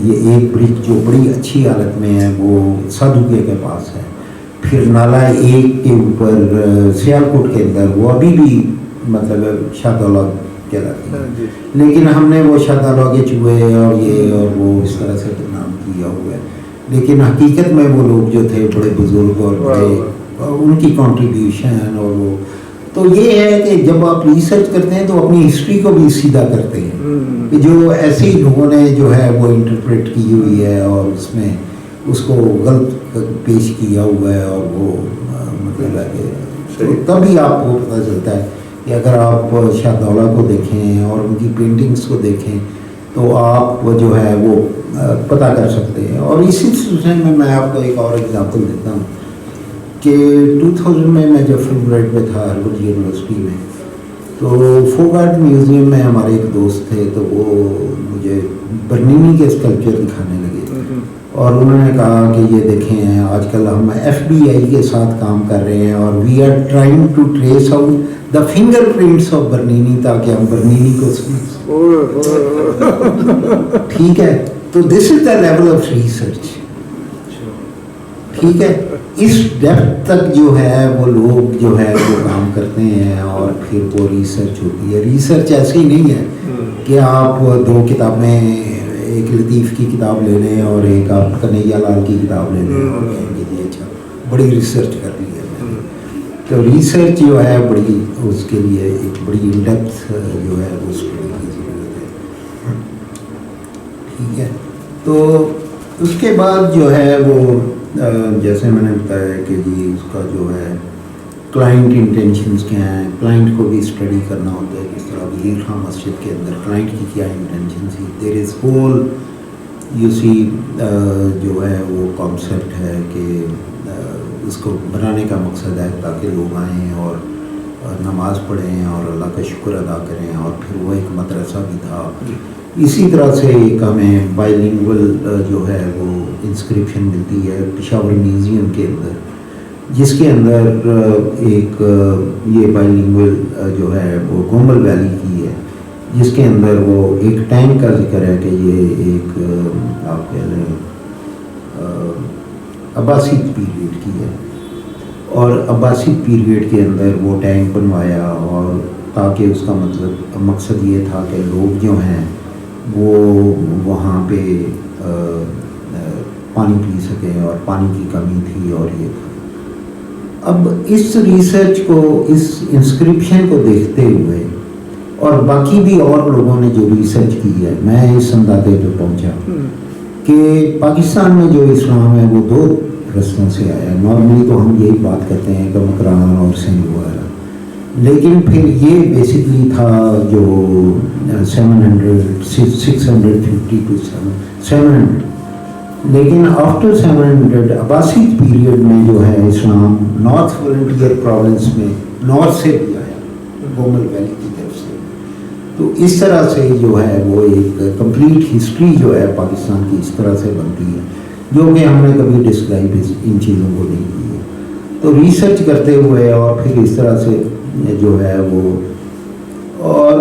[SPEAKER 1] یہ ایک برج جو بڑی اچھی حالت میں ہے وہ سادھوکے کے پاس ہے, پھر نالا ایک کے اوپر سیالکوٹ کے اندر وہ ابھی بھی مطلب شاہ دولا کہلاتی ہے, لیکن ہم نے وہ شاہ دولا کے چوہے اور یہ اور وہ اس طرح سے نام کیا ہوا ہے, لیکن حقیقت میں وہ لوگ جو تھے بڑے بزرگ اور بڑے ان کی کنٹریبیوشن, اور وہ تو یہ ہے کہ جب آپ ریسرچ کرتے ہیں تو اپنی ہسٹری کو بھی سیدھا کرتے ہیں کہ جو ایسے ہی لوگوں نے جو ہے وہ انٹرپریٹ کی ہوئی ہے اور اس میں اس کو غلط پیش کیا ہوا ہے, اور وہ مطلب ہے کہ تبھی آپ کو پتہ چلتا ہے کہ اگر آپ شاہ دولا کو دیکھیں اور ان کی پینٹنگس کو دیکھیں تو آپ جو ہے وہ پتہ کر سکتے ہیں. اور اسی سلسلے میں آپ کو ایک اور ایگزامپل دیتا ہوں کہ 2000 میں جب فل برائٹ میں تھا ہارورڈ یونیورسٹی میں, تو فوگارٹ میوزیم میں ہمارے ایک دوست تھے, تو وہ مجھے برنینی کے اسکلپچر دکھانے لگے, اور انہوں نے کہا کہ یہ دیکھیں آج کل ہم FBI کے ساتھ کام کر رہے ہیں اور we are trying to trace out the finger prints of Bernini تاکہ ہم برنینی کو ٹھیک ہے. تو this is the level of research, ٹھیک ہے, اس ڈیپتھ تک جو ہے وہ لوگ جو ہے وہ کام کرتے ہیں, اور پھر وہ ریسرچ ہوتی ہے. ریسرچ ایسی ہی نہیں ہے کہ آپ دو کتابیں, ایک لطیف کی کتاب لے لیں اور ایک آپ کنہیا لال کی کتاب لے لیں اور کہیں گے جی اچھا بڑی ریسرچ کر لی ہے میں نے. تو ریسرچ جو ہے بڑی, اس کے لیے ایک بڑی ان ڈیپتھ جو ہے وہ اسٹڈی کی ضرورت ہے, ٹھیک ہے. تو اس کے بعد جو ہے وہ جیسے میں نے بتایا کہ جی اس کا جو ہے کلائنٹ انٹینشنز کیا ہیں, کلائنٹ کو بھی اسٹڈی کرنا ہوتا ہے. کس طرح وزیر خان مسجد کے اندر کلائنٹ کی کیا انٹینشن تھی. دیر از ہول یو سی جو ہے وہ کانسیپٹ ہے کہ اس کو بنانے کا مقصد ہے تاکہ لوگ آئیں اور نماز پڑھیں اور اللہ کا شکر ادا کریں, اور پھر وہ ایک مدرسہ بھی تھا. اسی طرح سے ایک ہمیں بائی لنگول جو ہے وہ انسکرپشن ملتی ہے پشاور میوزیم کے اندر, جس کے اندر ایک یہ بائی لنگول جو ہے وہ گومل ویلی کی ہے, جس کے اندر وہ ایک ٹینک کا ذکر ہے کہ یہ ایک آپ کہہ لیں عباسی پیریڈ کی ہے, اور عباسی پیریڈ کے اندر وہ ٹینک بنوایا, اور تاکہ اس کا مقصد یہ تھا کہ لوگ جو ہیں وہ وہاں پہ پانی پی سکیں, اور پانی کی کمی تھی اور یہ تھا. اب اس ریسرچ کو, اس انسکرپشن کو دیکھتے ہوئے اور باقی بھی اور لوگوں نے جو ریسرچ کی ہے, میں اس اندازے پہ پہنچا کہ پاکستان میں جو اسلام ہے وہ دو رستوں سے آیا. نارملی تو ہم یہی بات کرتے ہیں کہ مکران اور سندھ وغیرہ, لیکن پھر یہ بیسکلی تھا جو 650 to 700. لیکن آفٹر 700 عباسید پیریڈ میں جو ہے اسلام نارتھ فرنٹیئر پروونس میں نارتھ سے بھی آیا, گومل ویلی کی طرف سے. تو اس طرح سے جو ہے وہ ایک کمپلیٹ ہسٹری جو ہے پاکستان کی اس طرح سے بنتی ہے, جو کہ ہم نے کبھی ڈسکرائب ان چیزوں کو نہیں کی ہے. تو ریسرچ کرتے ہوئے اور پھر اس طرح سے جو ہے وہ, اور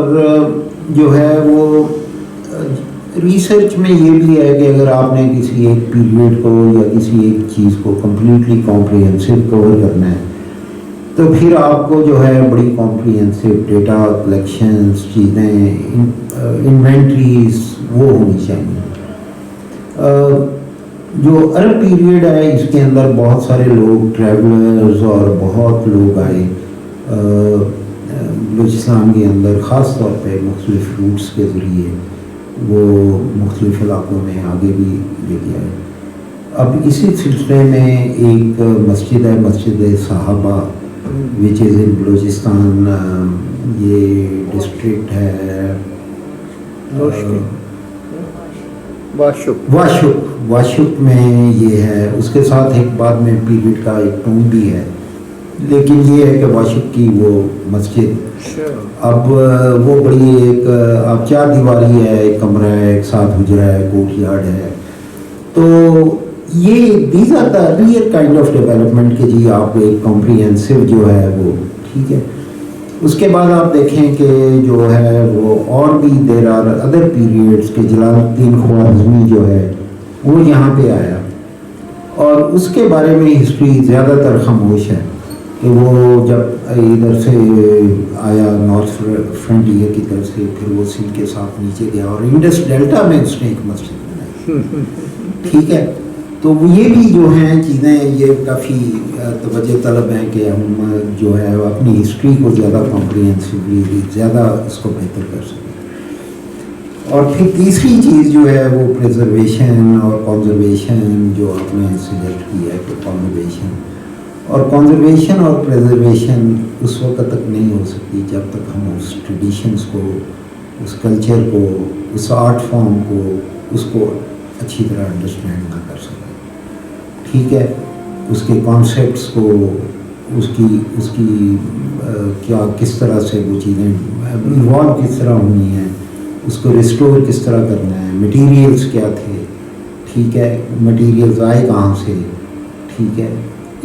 [SPEAKER 1] جو ہے وہ ریسرچ میں یہ بھی ہے کہ اگر آپ نے کسی ایک پیریڈ کو یا کسی ایک چیز کو کمپلیٹلی کمپریہنسو کور کرنا ہے تو پھر آپ کو جو ہے بڑی کمپریہنسو ڈیٹا کلیکشنز, چیزیں, انوینٹریز وہ ہونی چاہیے. جو عرب پیریڈ ہے اس کے اندر بہت سارے لوگ ٹریولرز اور بہت لوگ آئے بلوچستان کے اندر, خاص طور پہ مختلف روٹس کے ذریعے وہ مختلف علاقوں میں آگے بھی لے کے آئے. اب اسی سلسلے میں ایک مسجد ہے, مسجد صحابہ, وچ از ان بلوچستان. یہ ڈسٹرکٹ ہے واشک میں یہ ہے. اس کے ساتھ ایک بعد میں پیریڈ کا ایک ٹوم بھی ہے, لیکن یہ ہے کہ واشک کی وہ مسجد اب وہ بڑی ایک اب 4 دیواری ہے, ایک کمرہ ہے, ایک 7 حجرہ ہے, کوٹ یارڈ ہے. تو یہ these are the earlier kind of development کہ جی آپ ایک کمپریہنسو جو ہے وہ ٹھیک ہے. اس کے بعد آپ دیکھیں کہ جو ہے وہ اور بھی دیر آر ادر پیریڈس کے جلال الدین خوارزمی جو ہے وہ یہاں پہ آیا, اور اس کے بارے میں ہسٹری زیادہ تر خاموش ہے کہ وہ جب ادھر سے آیا نارتھ فرنٹیئر کی طرف سے, پھر وہ سندھ کے ساتھ نیچے گیا اور انڈس ڈیلٹا میں اس نے ایک مسجد بنائی. ٹھیک ہے, تو یہ بھی جو ہیں چیزیں یہ کافی توجہ طلب ہیں کہ ہم جو ہے اپنی ہسٹری کو زیادہ کمپریہنسولی زیادہ اس کو بہتر کر سکیں. اور پھر تیسری چیز جو ہے وہ پریزرویشن اور کنزرویشن جو آپ نے سلیکٹ کی ہے کہ کنزرویشن اور پریزرویشن اس وقت تک نہیں ہو سکتی جب تک ہم اس ٹریڈیشنس کو, اس کلچر کو, اس آرٹ فارم کو, اس کو اچھی طرح انڈرسٹینڈ نہ کر سکیں. ٹھیک ہے, اس کے کانسیپٹس کو, اس کی کیا کس طرح سے وہ چیزیں ایوالو کس طرح ہونی ہیں, اس کو ریسٹور کس طرح کرنا ہے, مٹیریلز کیا تھے, ٹھیک ہے, مٹیریلز آئے کہاں سے, ٹھیک ہے.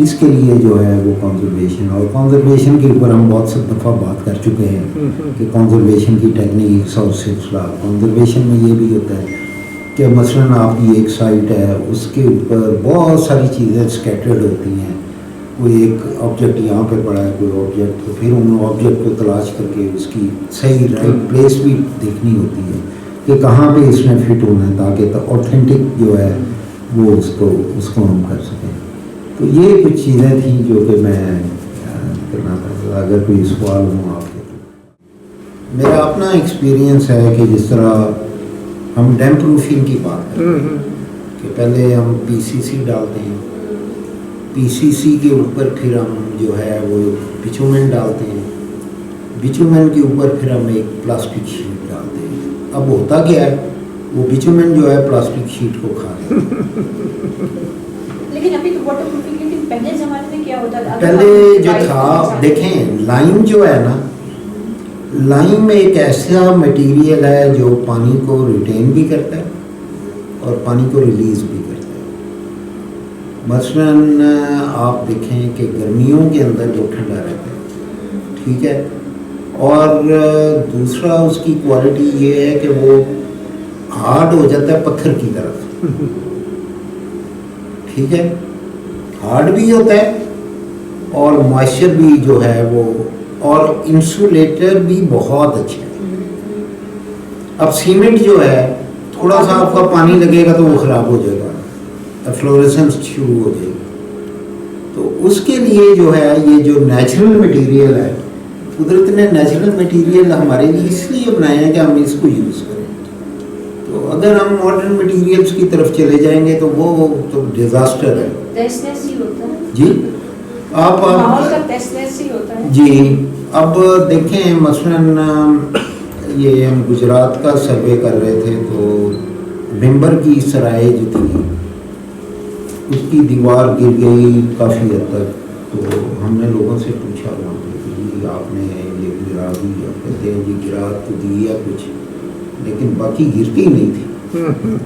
[SPEAKER 1] اس کے لیے جو ہے وہ کنزرویشن, اور کنزرویشن کے اوپر ہم بہت سی دفعہ بات کر چکے ہیں کہ کنزرویشن کی ٹیکنیکس اور سلسلہ. کنزرویشن میں یہ بھی ہوتا ہے کہ مثلاً آپ کی ایک سائٹ ہے, اس کے اوپر بہت ساری چیزیں اسکیٹرڈ ہوتی ہیں. کوئی ایک آبجیکٹ یہاں پہ پڑا ہے, کوئی آبجیکٹ, تو پھر ان آبجیکٹ کو تلاش کر کے اس کی صحیح رائٹ پلیس بھی دیکھنی ہوتی ہے کہ کہاں پہ اس میں فٹ ہونا ہے تاکہ آتھینٹک جو ہے وہ اس کو ہم کر سکیں. تو یہ کچھ چیزیں تھیں جو کہ میں کرنا چاہتا. اگر کوئی سوال ہوں آپ کے. میرا اپنا ایکسپیرینس ہے کہ جس طرح ہم ڈیم پروفنگ کی بات کرتے ہیں کہ پہلے ہم پی سی سی ڈالتے ہیں, پی سی سی کے اوپر پھر ہم جو ہے وہ بچومن ڈالتے ہیں, بچومن کے اوپر پھر ہم ایک پلاسٹک شیٹ ڈالتے ہیں. اب ہوتا کیا ہے, وہ بچومن جو ہے پلاسٹک شیٹ کو کھا رہے ہیں.
[SPEAKER 2] لیکن ابھی تو واٹر پروفنگ, لیکن پہلے زمانے میں کیا ہوتا تھا,
[SPEAKER 1] پہلے جو تھا دیکھیں لائم جو ہے نا, لائم میں ایک ایسا مٹیریل ہے جو پانی کو ریٹین بھی کرتا ہے اور پانی کو ریلیز بھی کرتا ہے. مثلاً آپ دیکھیں کہ گرمیوں کے اندر وہ ٹھنڈا رہتا ہے, ٹھیک ہے, اور دوسرا اس کی کوالٹی یہ ہے کہ وہ ہارڈ ہو جاتا ہے پتھر کی طرف, ٹھیک ہے, ہارڈ بھی ہوتا ہے اور موئسچر بھی جو ہے وہ, اور انسولیٹر بھی بہت اچھا ہے. اب سیمنٹ جو ہے تھوڑا سا آپ کا پانی لگے گا تو وہ خراب ہو جائے گا, فلوریسنس شروع ہو جائے گی. تو اس کے لیے جو ہے یہ جو نیچرل مٹیریل ہے، قدرت نے نیچرل مٹیریل ہمارے لیے اس لیے بنائے ہیں کہ ہم اس کو یوز کریں. تو اگر ہم ماڈرن مٹیریلس کی طرف چلے جائیں گے تو وہ تو ڈیزاسٹر ہے.
[SPEAKER 2] تہس ہی ہوتا ہے
[SPEAKER 1] جی آپ
[SPEAKER 2] ماحول کا تہس ہی ہوتا ہے.
[SPEAKER 1] جی اب دیکھیں مثلاً یہ ہم گجرات کا سروے کر رہے تھے تو ممبر کی سرائے جو تھی اس کی دیوار گر گئی کافی حد تک. تو ہم نے لوگوں سے پوچھا وہاں پہ کہ آپ نے یہ گرا دی، آپ کہتے ہیں یہ گرا تو دی یا کچھ، لیکن باقی گرتی نہیں تھی.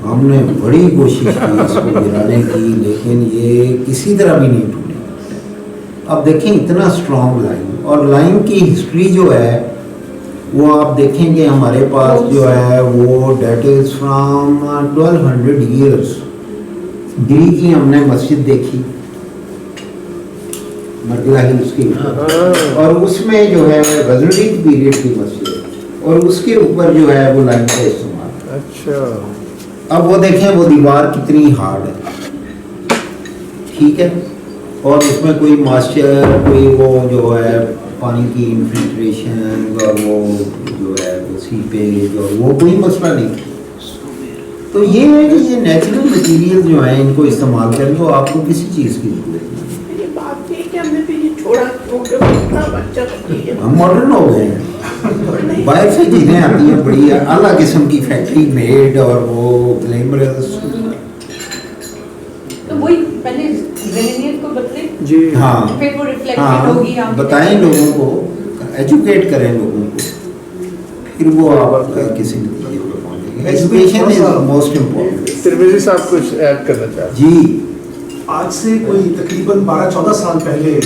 [SPEAKER 1] ہم نے بڑی کوشش کی اس کو گرانے کی لیکن یہ کسی طرح بھی نہیں ٹوٹی. اب دیکھیں اتنا اسٹرانگ لائن، اور لائن کی ہسٹری جو ہے وہ آپ دیکھیں کہ ہمارے پاس جو ہے وہ ڈیٹ از فرام 1200 ایئرس. دلی کی ہم نے مسجد دیکھی مرگلہ ہلز کی، اور اس میں جو ہے غزنوی پیریڈ کی مسجد ہے، اور اس کے اوپر جو ہے وہ لائن کا استعمال.
[SPEAKER 3] اچھا
[SPEAKER 1] اب وہ دیکھیں وہ دیوار کتنی ہارڈ ہے، ٹھیک ہے، اور اس میں کوئی ماسچر، کوئی وہ جو ہے پانی کی انفلٹریشن اور وہ جو ہے وہ سیپیج اور وہ کوئی مسئلہ نہیں. تو یہ ہے کہ یہ نیچرل مٹیریل جو ہیں ان کو استعمال کریں تو آپ کو کسی چیز کی ضرورت نہیں.
[SPEAKER 4] یہ بات ہے کہ ہم نے پھر یہ چھوڑا اتنا بچہ
[SPEAKER 1] ہم ماڈرن ہو گئے ہیں، باہر سے چیزیں آتی ہیں بڑی اعلیٰ قسم کی فیکٹری میڈ اور وہ گلیمرس.
[SPEAKER 2] تو وہی پہلے ذہنیت کو بدلے،
[SPEAKER 3] جی
[SPEAKER 2] ہاں پھر وہ ریفلیکٹڈ ہوگی.
[SPEAKER 1] ہاں بتائیں لوگوں کو، ایجوکیٹ کریں لوگوں کو، پھر وہ آپ کسی نتیجے پہ پہنچیں گے. Education is most important.
[SPEAKER 3] Tirmizi صاحب کچھ ایڈ کرنا چاہتے
[SPEAKER 1] جی
[SPEAKER 5] آج سے کوئی تقریباً 12-14 سال پہلے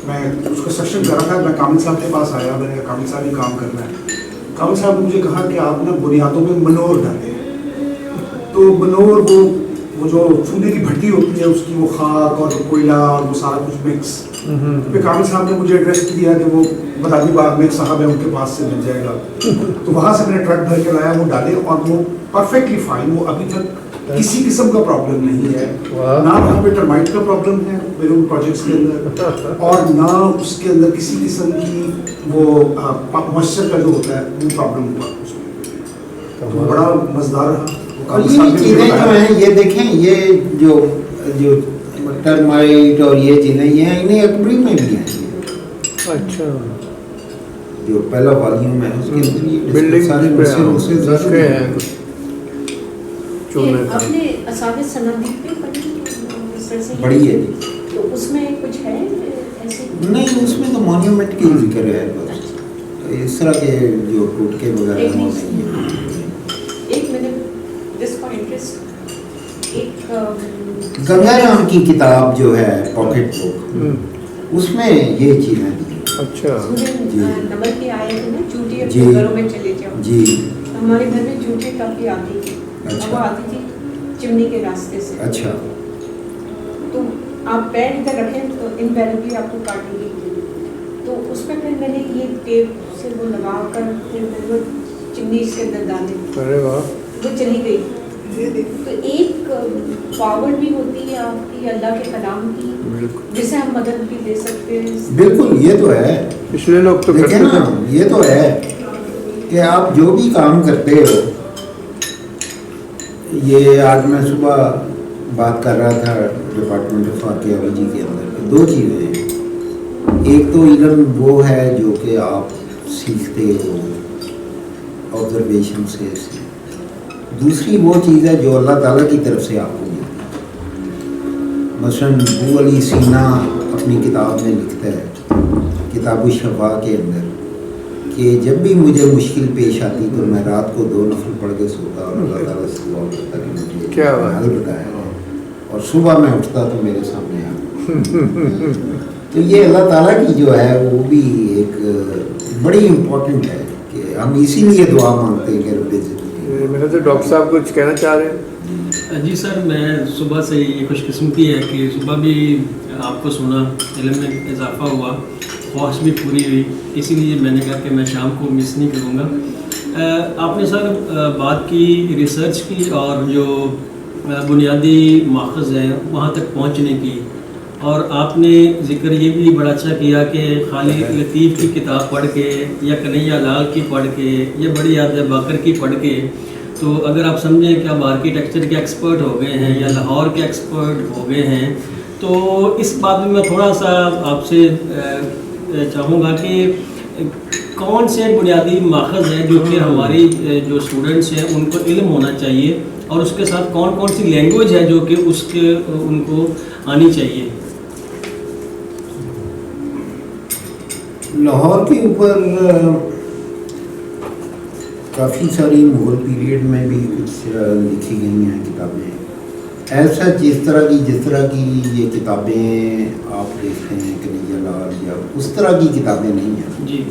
[SPEAKER 5] میں اس کو سیشن کر رہا تھا. میں کامل صاحب کے پاس آیا، میں نے کہا کامل صاحب یہ کام کرنا ہے. کامل صاحب نے مجھے کہا کہ آپ نا بنیادوں میں منور ڈالیں. تو منور وہ جو چولہے کی بھٹی ہوتی ہے اس کی وہ خاک اور کوئلہ اور وہ سارا کچھ مکس. پھر کامل صاحب نے مجھے ایڈریس دیا کہ وہ بدادی باغ میں ایک صاحب ہے ان کے پاس سے مل جائے گا. تو وہاں سے میں نے ٹرک بھر کے لایا، وہ ڈالے اور وہ پرفیکٹلی فائن. وہ ابھی تک کسی قسم کا پرابلم نہیں ہے، نہ وہاں پہ ٹرمائٹ کا پرابلم ہے میرے ان پروجیکٹس کے اندر، اور نہ اس کے اندر کسی قسم کی وہ موئسچر کا جو ہوتا ہے وہ پرابلم ہوا اس میں. تو بڑا مزدار رہا.
[SPEAKER 1] اور یہ چیزیں جو ہیں یہ دیکھیں یہ جو ٹرمائٹ اور یہ چیزیں یہ ہیں انہیں اکبری میں بھی ہیں.
[SPEAKER 3] اچھا
[SPEAKER 1] جو پہلا والیوم ہے اس کے اندر یہ
[SPEAKER 3] بلڈنگ
[SPEAKER 1] سارے مسئلے
[SPEAKER 3] رکھے ہیں
[SPEAKER 2] اپنے اسابق صنادیق پہ پڑھی
[SPEAKER 1] بڑی ہے جی.
[SPEAKER 2] تو اس میں کچھ ہے ایسے؟
[SPEAKER 1] نہیں اس میں تو مانیومنٹ کی ذکر ہے بس، اس طرح کے جو ٹوٹکے وغیرہ وہ نہیں ہیں.
[SPEAKER 2] ایک منٹ جس کا انٹرسٹ، ایک
[SPEAKER 1] گنگا رام کی کتاب جو ہے پاکٹ بک، اس میں یہ چیزیں دی.
[SPEAKER 3] اچھا
[SPEAKER 2] نمبر کی آئے تھے نا چوٹی
[SPEAKER 1] جی
[SPEAKER 2] اپنے گھروں میں چلے جاؤ.
[SPEAKER 1] جی
[SPEAKER 2] ہمارے گھر میں چوٹی کافی آتی تھی. وہ آتی تھی چمنی کے راستے سے.
[SPEAKER 1] اچھا
[SPEAKER 2] تو آپ پیر ادھر رکھیں تو انویریبلی آپ کو کاٹیں گی. تو اس میں پھر میں نے یہ ٹیپ سے وہ لگا کر پھر میں نے وہ چمنی اس کے اندر ڈالی.
[SPEAKER 3] ارے واہ
[SPEAKER 2] وہ چلی گئی. تو ایک پاور بھی ہوتی ہے آپ کی اللہ کے کلام کی جسے ہم مدد بھی دے سکتے ہیں.
[SPEAKER 1] بالکل یہ تو ہے.
[SPEAKER 3] پچھلے لوگ تو
[SPEAKER 1] دیکھیں نا یہ تو ہے کہ آپ جو بھی کام کرتے ہو. یہ آج میں صبح بات کر رہا تھا ڈپارٹمنٹ آف آرکیالوجی کے اندر، دو چیزیں ہیں. ایک تو علم وہ ہے جو کہ آپ سیکھتے ہو آبزرویشن سے، دوسری وہ چیز ہے جو اللہ تعالیٰ کی طرف سے آپ کو ملتی ہے. مثلاً ابو علی سینا اپنی کتاب میں لکھتا ہے کتاب الشفا کے اندر کہ جب بھی مجھے مشکل پیش آتی تو میں رات کو 2 نفل پڑھ کے سوتا اور اللہ تعالیٰ سے دعا کرتا کہ مجھے حل بتایا ہے، اور صبح میں اٹھتا تو میرے سامنے آ. تو یہ اللہ تعالیٰ کی جو ہے وہ بھی ایک بڑی امپورٹنٹ ہے کہ ہم اسی لیے دعا مانگتے ہیں کہ رب زندگی.
[SPEAKER 3] میرے تو ڈاکٹر صاحب کچھ کہنا چاہ رہے ہیں.
[SPEAKER 6] جی سر، میں صبح سے یہ خوش قسمتی ہے کہ صبح بھی آپ کو سنا، علم میں اضافہ ہوا، خواہش بھی پوری ہوئی، اسی لیے میں نے کہا کہ میں شام کو مس نہیں کروں گا. آپ نے سر بات کی ریسرچ کی اور جو بنیادی ماخذ ہیں وہاں تک پہنچنے کی. اور آپ نے ذکر یہ بھی بڑا اچھا کیا کہ خالد لطیف کی کتاب پڑھ کے یا کنہیا لال کی پڑھ کے یا بڑی ادیبہ باقر کی پڑھ کے، تو اگر آپ سمجھیں کہ آپ آرکیٹیکچر کے ایکسپرٹ ہو گئے ہیں یا لاہور کے ایکسپرٹ ہو گئے ہیں، تو اس بات میں تھوڑا سا آپ سے چاہوں گا کہ کون سے بنیادی ماخذ ہیں جو کہ ہماری جو اسٹوڈنٹس ہیں ان کو علم ہونا چاہیے، اور اس کے ساتھ کون کون سی لینگویج ہے جو کہ اس کے ان کو آنی چاہیے؟
[SPEAKER 1] لاہور کے اوپر کافی ساری مغل پیریڈ میں بھی کچھ لکھی گئی ہیں کتابیں، ایسا جس طرح کی یہ کتابیں آپ دیکھتے ہیں کنہیا لال یا اس طرح کی کتابیں نہیں ہیں
[SPEAKER 6] جی،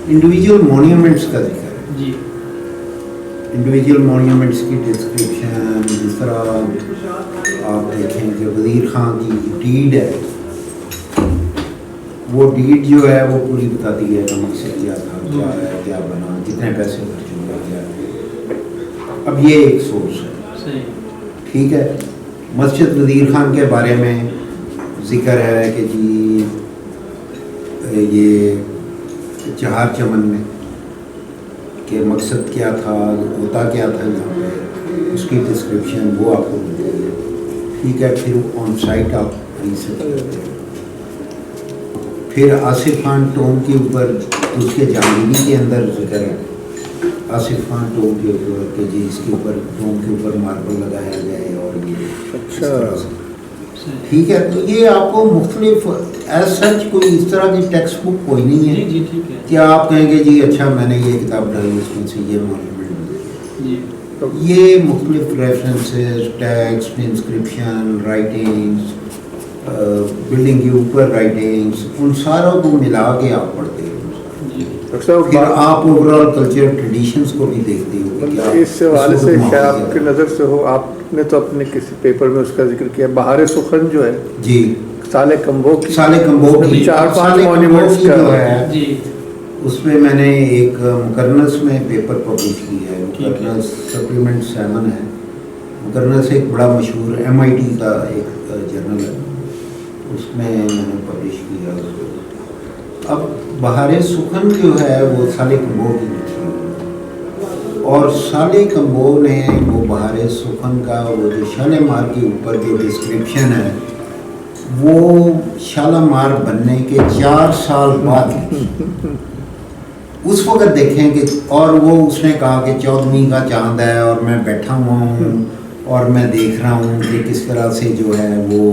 [SPEAKER 1] انڈیویجول مونیومنٹس کا ذکر ہے،
[SPEAKER 6] جی،
[SPEAKER 1] انڈیویجول مونیومنٹس کی ڈسکرپشن، جس طرح آپ دیکھیں کہ وزیر خان کی ڈیڈ ہے، وہ ڈیڈ جو ہے وہ پوری بتاتی ہے کہ مقصد کیا تھا، کیا ہے، کیا بنا، کتنے پیسے خرچ ہوئے، کیا ہے۔ اب یہ ایک سورس ہے،
[SPEAKER 6] صحیح،
[SPEAKER 1] ٹھیک ہے۔ مسجد وزیر خان کے بارے میں ذکر ہے کہ جی یہ چہار چمن میں کہ مقصد کیا تھا، ہوتا کیا تھا یہاں پہ، اس کی ڈسکرپشن وہ آپ کو ملتی ہے، ٹھیک ہے۔ پھر آن سائٹ آپ ریسرچ کرتے ہیں۔ پھر آصف خان ٹوم کے اوپر اس کے جہانگیری کے اندر ذکر ہے، آصف خان ٹوم کے اوپر کہ جی اس کے اوپر ٹوم کے اوپر ماربل لگایا جائے اور یہ
[SPEAKER 3] اچھا،
[SPEAKER 1] ٹھیک ہے۔ تو یہ آپ کو مختلف ایز سچ کوئی اس طرح کی ٹیکسٹ بک کوئی نہیں
[SPEAKER 6] جی،
[SPEAKER 1] ہے
[SPEAKER 6] جی، ٹھیک ہے،
[SPEAKER 1] کہ آپ کہیں گے جی اچھا میں نے یہ کتاب ڈالی اس میں سے یہ مونیومنٹ مل
[SPEAKER 6] جی،
[SPEAKER 1] گیا۔ یہ مختلف ریفرنسز، ٹیکسٹ، انسکرپشن، رائٹنگز، بلڈنگ کے اوپر رائٹنگز، ان ساروں کو ملا کے آپ پڑھتے ہیں،
[SPEAKER 6] جی،
[SPEAKER 3] ڈاکٹر صاحب
[SPEAKER 1] پھر آپ اوور آل کلچر ٹریڈیشنز کو بھی دیکھتے ہو کہ کیا
[SPEAKER 3] اس حوالے سے
[SPEAKER 1] اس کو
[SPEAKER 3] کیا
[SPEAKER 1] گھما
[SPEAKER 3] آپ کی
[SPEAKER 1] دیا۔
[SPEAKER 3] نظر سے ہو، آپ نے تو اپنے کسی پیپر میں اس کا ذکر کیا، بہار سخن جو ہے
[SPEAKER 1] جی
[SPEAKER 3] سالے کمبو کی،
[SPEAKER 1] سالے کمبو کی،
[SPEAKER 3] 4-5
[SPEAKER 1] سالے کمبو
[SPEAKER 3] مونیومنٹس
[SPEAKER 1] کی
[SPEAKER 3] کا
[SPEAKER 1] جو ہے
[SPEAKER 6] جی،
[SPEAKER 1] اس میں میں نے ایک مقرنس میں پیپر پبلش کیا ہے،
[SPEAKER 6] ٹھیک ہے۔
[SPEAKER 1] مقرنس سپلیمنٹ 7 ہے، مقرنس ایک بڑا مشہور MIT کا ایک جرنل ہے، اس میں نے پبلش کیا اس کو۔ اب بہار سخن جو ہے وہ سالے کمبو کی لکھی ہے، اور سالے کمبو نے وہ بہار سخن کا وہ جو شالمار کے اوپر جو ڈسکرپشن ہے وہ شالمار بننے کے 4 سال بعد لکھی۔ اس وقت دیکھیں کہ اور وہ اس نے کہا کہ 14ویں کا چاند ہے اور میں بیٹھا ہوا ہوں اور میں دیکھ رہا ہوں کہ کس طرح سے جو ہے وہ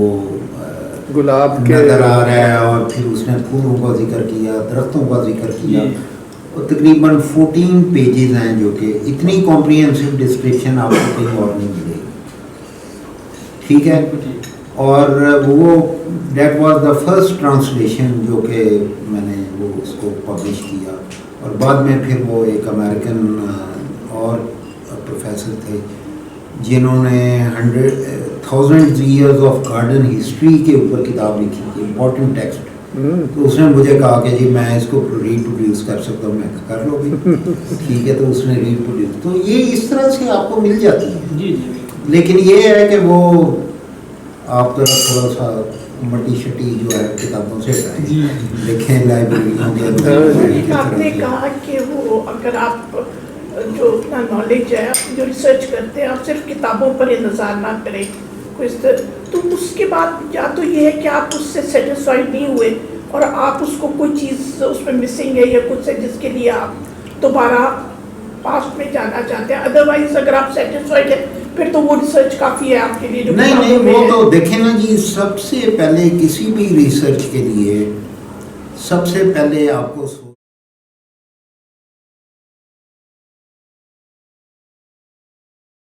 [SPEAKER 3] گلاب کے
[SPEAKER 1] نظر آ رہا ہے، اور پھر اس نے پھولوں کا ذکر کیا، درختوں کا ذکر کیا، اور تقریباً 14 پیجز ہیں جو کہ اتنی کمپریہنسو ڈسکرپشن آپ کو کہیں اور نہیں ملے گی، ٹھیک ہے۔ اور وہ that was the first translation جو کہ میں نے وہ اس کو پبلش کیا، اور بعد میں پھر وہ ایک امریکن اور پروفیسر تھے جنہوں نے 1000 ایئرز آف گارڈن ہسٹری کے اوپر کتاب لکھی تھی، امپورٹنٹ ٹیکسٹ، تو اس نے مجھے کہا کہ جی میں اس کو ریپروڈیوس کر سکتا ہوں، میں کر لو بھی، ٹھیک ہے۔ تو اس نے ریپروڈیوس، تو یہ اس طرح سے آپ کو مل جاتی ہے،
[SPEAKER 6] جی، جی،
[SPEAKER 1] لیکن یہ ہے کہ وہ آپ تھوڑا سا مٹی شٹی جو ہے کتابوں سے
[SPEAKER 6] جی،
[SPEAKER 1] دیکھیں لائبریریوں کے
[SPEAKER 4] ایک آپ نے کہا کہ وہ اگر آپ جو اپنا نالج ہے، آپ جو ریسرچ کرتے ہیں، آپ صرف کتابوں پر انتظار نہ کریں تو اس کے بعد یا تو یہ ہے کہ آپ اس سے سیٹسفائی نہیں ہوئے اور آپ اس کو کوئی چیز اس میں مسنگ ہے یا کچھ ہے جس کے لیے آپ دوبارہ پاسٹ میں جانا چاہتے ہیں، ادروائز اگر آپ سیٹسفائڈ ہیں پھر تو وہ ریسرچ کافی ہے آپ کے لیے جو
[SPEAKER 1] نہیں وہ تو دیکھیں نا جی، سب سے پہلے کسی بھی ریسرچ کے لیے سب سے پہلے آپ کو